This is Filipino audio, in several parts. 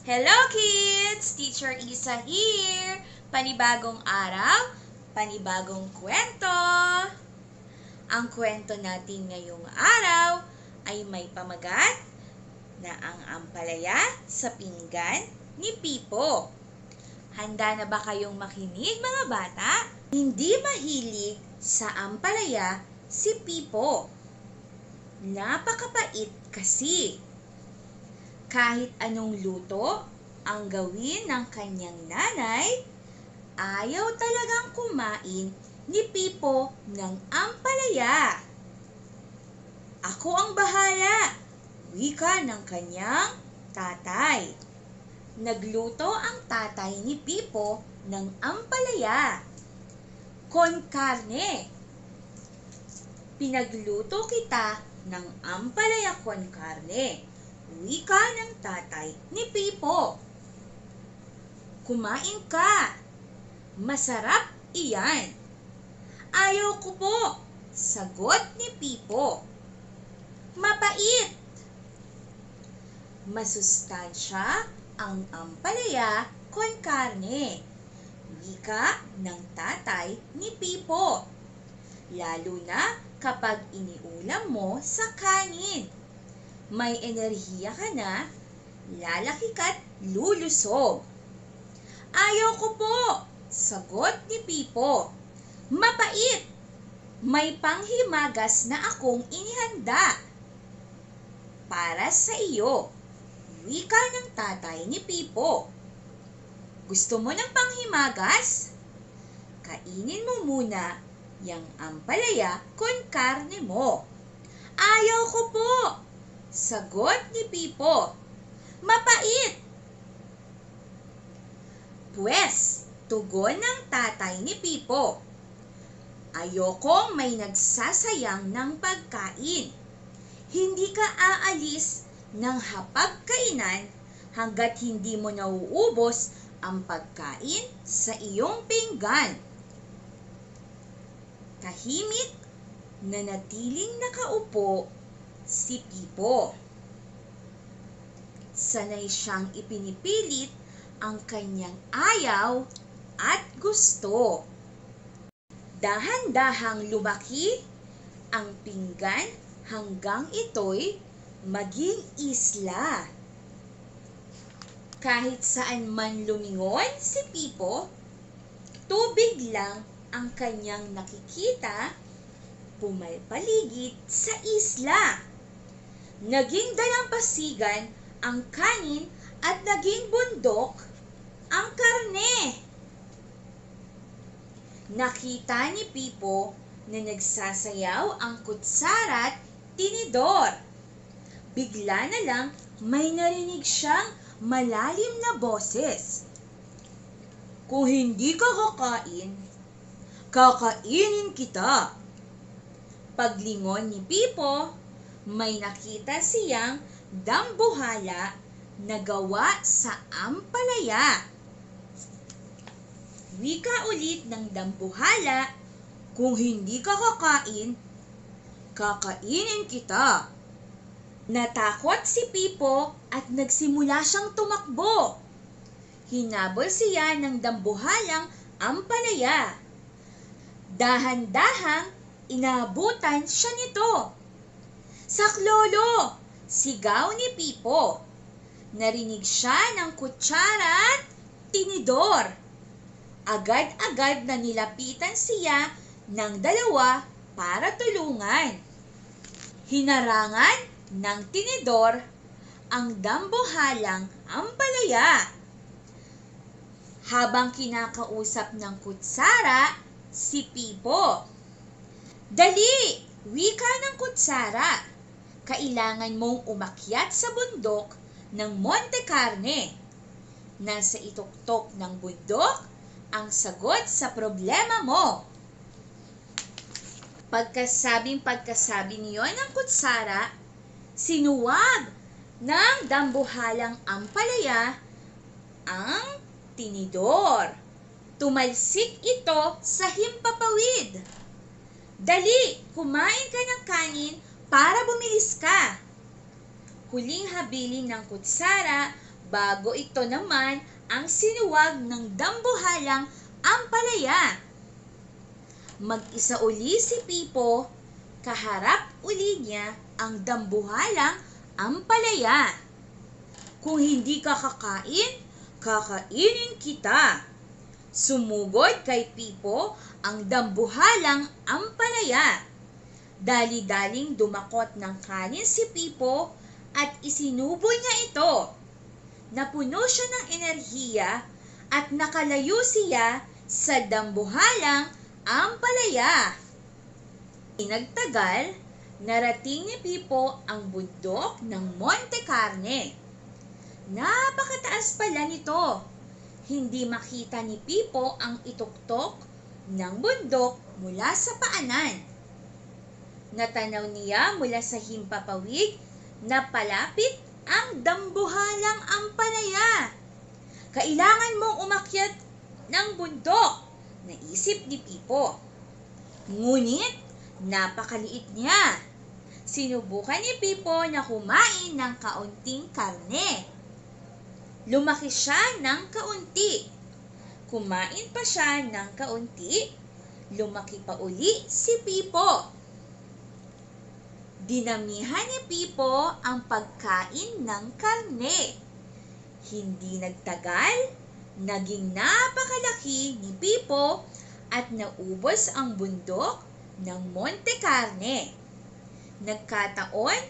Hello kids! Teacher Isa here! Panibagong araw, panibagong kwento! Ang kwento natin ngayong araw ay may pamagat na ang ampalaya sa pinggan ni Pipo. Handa na ba kayong makinig mga bata? Hindi mahilig sa ampalaya si Pipo. Napakapait kasi. Kahit anong luto ang gawin ng kanyang nanay, ayaw talagang kumain ni Pipo ng ampalaya. Ako ang bahala, wika ng kanyang tatay. Nagluto ang tatay ni Pipo ng ampalaya con carne. Pinagluto kita ng ampalaya con carne, wika ng tatay ni Pipo. Kumain ka, masarap iyan. Ayaw ko po, sagot ni Pipo. Mapait. Masustansya ang ampalaya con carne, wika ng tatay ni Pipo. Lalo na kapag iniulam mo sa kanin. May enerhiya ka na, lalaki ka't lulusog. Ayaw ko po, sagot ni Pipo. Mapait. May panghimagas na akong inihanda para sa iyo, wika ng tatay ni Pipo. Gusto mo ng panghimagas? Kainin mo muna yang ampalaya con carne mo. Ayaw ko po, sagot ni Pipo. Mapait. Pwes, tugon ng tatay ni Pipo. Ayokong may nagsasayang ng pagkain. Hindi ka aalis ng hapagkainan hanggat hindi mo nauubos ang pagkain sa iyong pinggan. Tahimik na natiling nakaupo si Pipo. Sanay siyang ipinipilit ang kanyang ayaw at gusto. Dahan-dahang lumaki ang pinggan hanggang ito'y maging isla. Kahit saan man lumingon si Pipo, tubig lang ang kanyang nakikita, pumalpaligid sa isla. Naging dalampasigan ang kanin at naging bundok ang karne. Nakita ni Pipo na nagsasayaw ang kutsara at tinidor. Bigla na lang may narinig siyang malalim na boses. Kung hindi ka kakain, kakainin kita. Paglingon ni Pipo, may nakita siyang dambuhala na gawa sa ampalaya. Wika ulit ng dambuhala, kung hindi ka kakain, kakainin kita. Natakot si Pipo at nagsimula siyang tumakbo. Hinabol siya ng dambuhalang ampalaya. Dahan-dahang inabutan siya nito. Saklolo! Sigaw ni Pipo. Narinig siya ng kutsara at tinidor. Agad-agad na nilapitan siya ng dalawa para tulungan. Hinarangan ng tinidor ang dambuhalang ampalaya. Habang kinakausap ng kutsara si Pipo. Dali! Wika ng kutsara. Kailangan mong umakyat sa bundok ng Monte Carne. Nasa ituktok ng bundok ang sagot sa problema mo. Pagkasabi niyo ng kutsara, sinuwag ng dambuhalang ampalaya ang tinidor. Tumalsik ito sa himpapawid. Dali, kumain ka ng kanin para bumilis ka. Huling habilin ng kutsara bago ito naman ang sinuwag ng dambuhalang ampalaya. Mag-isa uli si Pipo, kaharap uli niya ang dambuhalang ampalaya. Kung hindi ka kakain, kakainin kita. Sumugod kay Pipo ang dambuhalang ampalaya. Dali-daling dumakot ng kanin si Pipo at isinubo niya ito. Napuno siya ng enerhiya at nakalayo siya sa dambuhalang ampalaya. Nagtagal, narating ni Pipo ang bundok ng Monte Carne. Napakataas pala nito. Hindi makita ni Pipo ang ituktok ng bundok mula sa paanan. Natanaw niya mula sa himpapawid na palapit ang dambuhalang ampalaya. Kailangan mong umakyat ng bundok, naisip ni Pipo. Ngunit napakaliit niya. Sinubukan ni Pipo na kumain ng kaunting karne. Lumaki siya ng kaunti. Kumain pa siya ng kaunti. Lumaki pa uli si Pipo. Dinamihan ni Pipo ang pagkain ng karne. Hindi nagtagal, naging napakalaki ni Pipo at naubos ang bundok ng Monte Carne. Nagkataon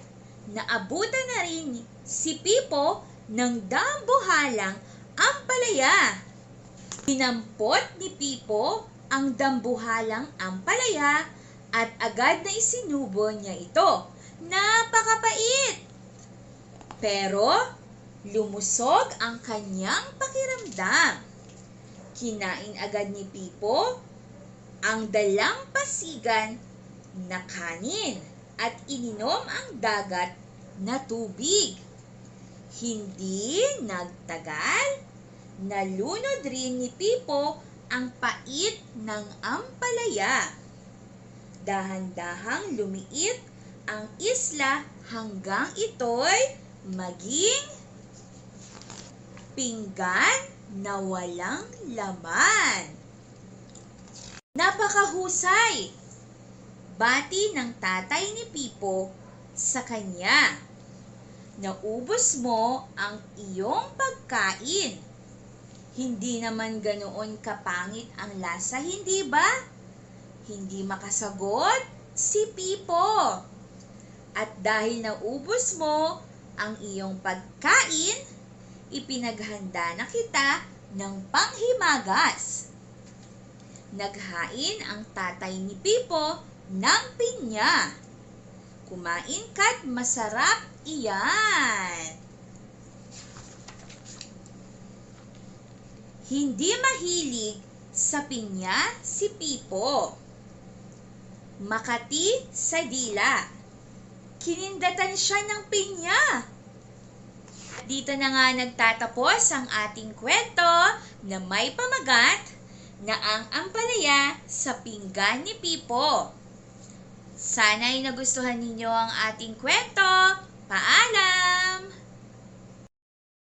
na abutan na rin si Pipo ng dambuhalang ampalaya. Dinampot ni Pipo ang dambuhalang ampalaya at agad na isinubo niya ito. Napakapait! Pero lumusog ang kanyang pakiramdam. Kinain agad ni Pipo ang dalang pasigan na kanin at ininom ang dagat na tubig. Hindi nagtagal, nalunod rin ni Pipo ang pait ng ampalaya. Dahan-dahang lumiit ang isla hanggang ito'y maging pinggan na walang laman. Napakahusay! Bati ng tatay ni Pipo sa kanya. Naubos mo ang iyong pagkain. Hindi naman ganoon kapangit ang lasa, hindi ba? Hindi makasagot si Pipo. At dahil naubos mo ang iyong pagkain, ipinaghanda na kita ng panghimagas. Naghain ang tatay ni Pipo ng pinya. Kumain ka't masarap iyan. Hindi mahilig sa pinya si Pipo. Makati sa dila. Kinindatan siya ng pinya. Dito na nga nagtatapos ang ating kwento na may pamagat na ang ampalaya sa pinggan ni Pipo. Sana'y nagustuhan ninyo ang ating kwento. Paalam!